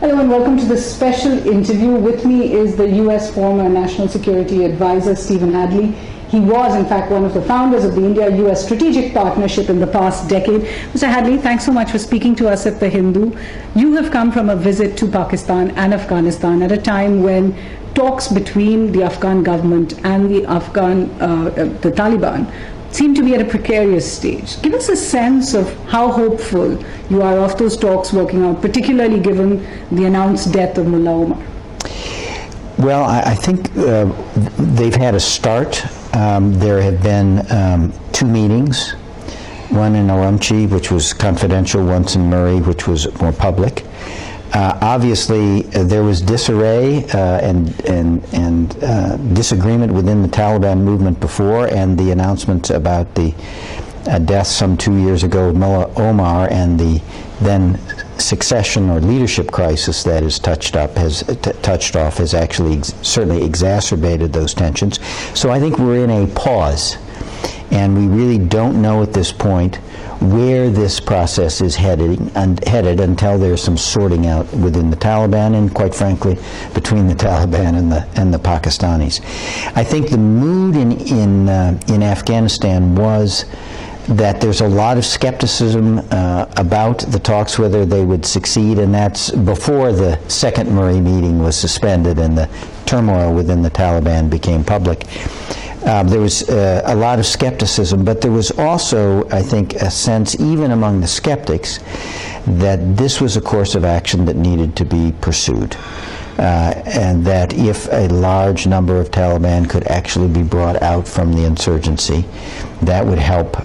Hello and welcome to this special interview. With me is the US former National Security Advisor, Stephen Hadley. He was, in fact, one of the founders of the India-US Strategic Partnership in the past decade. Mr. Hadley, thanks so much for speaking to us at The Hindu. You have come from a visit to Pakistan and Afghanistan at a time when talks between the Afghan government and the Taliban seem to be at a precarious stage. Give us a sense of how hopeful you are of those talks working out, particularly given the announced death of Mullah Omar. Well, I think they've had a start. There have been 2 meetings, one in Urumqi, which was confidential, once in Murray, which was more public. Obviously, there was disarray and disagreement within the Taliban movement before, and the announcement about the death some 2 years ago of Mullah Omar and the then succession or leadership crisis that is touched off has actually certainly exacerbated those tensions. So I think we're in a pause, and we really don't know at this point where this process is headed until there's some sorting out within the Taliban and, quite frankly, between the Taliban and the Pakistanis. I think the mood in Afghanistan was that there's a lot of skepticism about the talks, whether they would succeed, and that's before the second Murray meeting was suspended and the turmoil within the Taliban became public. There was a lot of skepticism, but there was also, I think, a sense, even among the skeptics, that this was a course of action that needed to be pursued. And that if a large number of Taliban could actually be brought out from the insurgency, that would help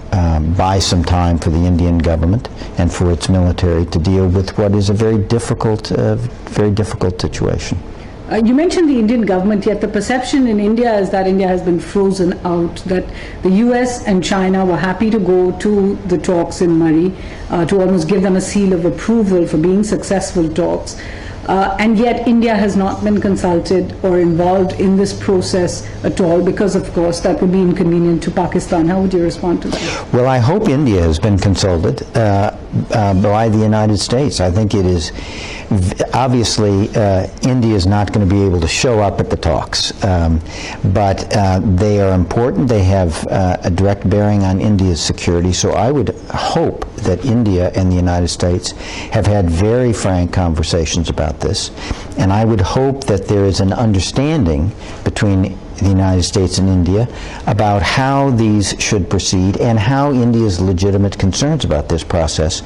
buy some time for the Indian government and for its military to deal with what is a very difficult situation. You mentioned the Indian government, yet the perception in India is that India has been frozen out, that the US and China were happy to go to the talks in Murray, to almost give them a seal of approval for being successful talks. And yet India has not been consulted or involved in this process at all, because, of course, that would be inconvenient to Pakistan. How would you respond to that? Well, I hope India has been consulted by the United States. I think it is obviously India is not going to be able to show up at the talks, but they are important. They have a direct bearing on India's security. So I would hope that India and the United States have had very frank conversations about this, and I would hope that there is an understanding between the United States and India about how these should proceed and how India's legitimate concerns about this process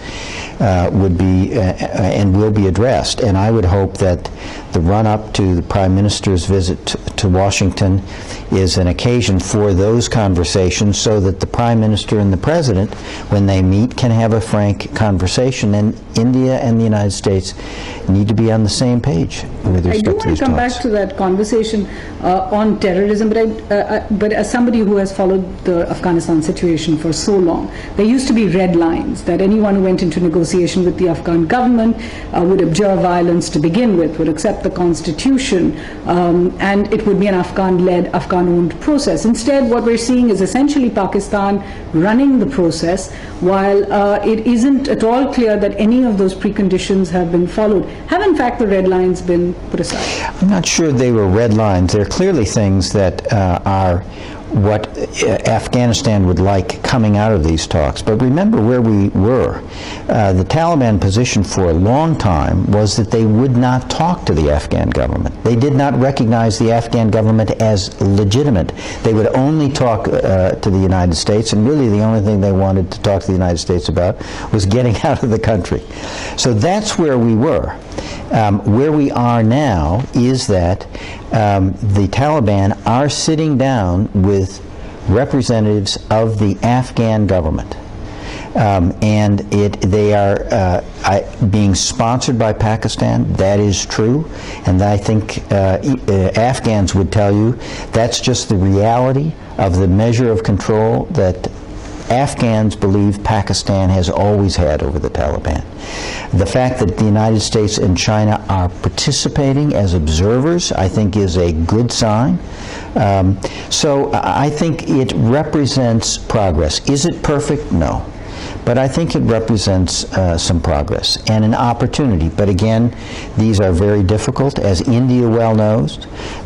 would be and will be addressed. And I would hope that the run-up to the Prime Minister's visit to Washington is an occasion for those conversations, so that the Prime Minister and the President, when they meet, can have a frank conversation. And India and the United States need to be on the same page with respect to these talks. I do want to come back to that conversation on terrorism, but as somebody who has followed the Afghanistan situation for so long, there used to be red lines that anyone who went into negotiation with the Afghan government would abjure violence to begin with, would accept the constitution, and it would be an Afghan-led, Afghan-owned process. Instead, what we're seeing is essentially Pakistan running the process, while it isn't at all clear that any of those preconditions have been followed. Have, in fact, the red lines been put aside? I'm not sure they were red lines. They're clearly things that are what Afghanistan would like coming out of these talks. But remember where we were. The Taliban position for a long time was that they would not talk to the Afghan government. They did not recognize the Afghan government as legitimate. They would only talk to the United States, and really the only thing they wanted to talk to the United States about was getting out of the country. So that's where we were. Where we are now is that the Taliban are sitting down with representatives of the Afghan government. And they are being sponsored by Pakistan. That is true. And I think Afghans would tell you that's just the reality of the measure of control that Afghans believe Pakistan has always had over the Taliban. The fact that the United States and China are participating as observers, I think, is a good sign. So I think it represents progress. Is it perfect? No. But I think it represents some progress and an opportunity. But again, these are very difficult, as India well knows,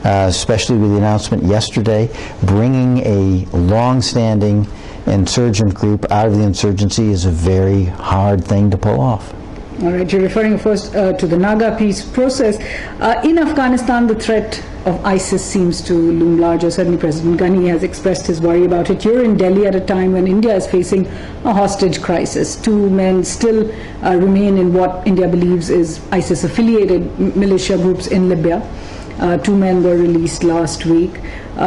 especially with the announcement yesterday, bringing a long-standing insurgent group out of the insurgency is a very hard thing to pull off. All right, you're referring, of course, to the Naga peace process. In Afghanistan, the threat of ISIS seems to loom larger. Certainly, President Ghani has expressed his worry about it. You're in Delhi at a time when India is facing a hostage crisis. 2 men still remain in what India believes is ISIS-affiliated militia groups in Libya. 2 men were released last week.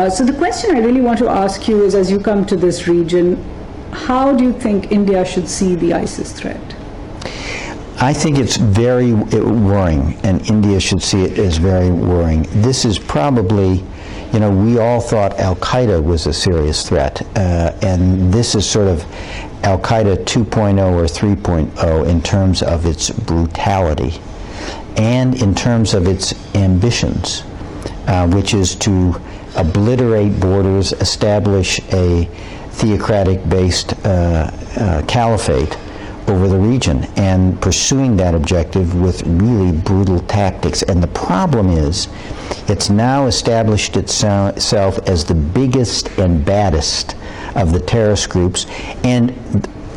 So the question I really want to ask you is, as you come to this region, how do you think India should see the ISIS threat? I think it's very worrying, and India should see it as very worrying. This is probably, we all thought Al-Qaeda was a serious threat, and this is sort of Al-Qaeda 2.0 or 3.0 in terms of its brutality and in terms of its ambitions, which is to obliterate borders, establish a theocratic-based caliphate over the region, and pursuing that objective with really brutal tactics. And the problem is, it's now established itself as the biggest and baddest of the terrorist groups, and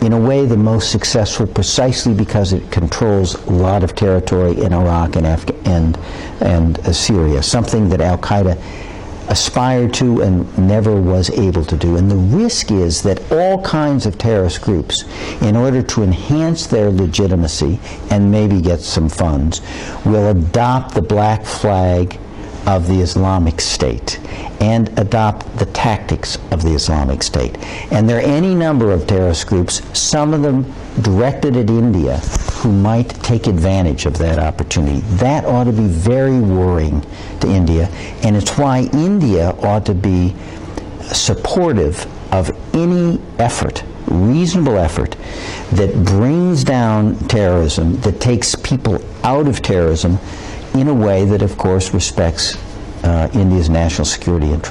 in a way the most successful, precisely because it controls a lot of territory in Iraq and Syria, something that Al-Qaeda aspired to and never was able to do. And the risk is that all kinds of terrorist groups, in order to enhance their legitimacy and maybe get some funds, will adopt the black flag of the Islamic State and adopt the tactics of the Islamic State. And there are any number of terrorist groups, some of them directed at India, who might take advantage of that opportunity. That ought to be very worrying to India, and it's why India ought to be supportive of any effort, reasonable effort, that brings down terrorism, that takes people out of terrorism in a way that, of course, respects India's national security interests.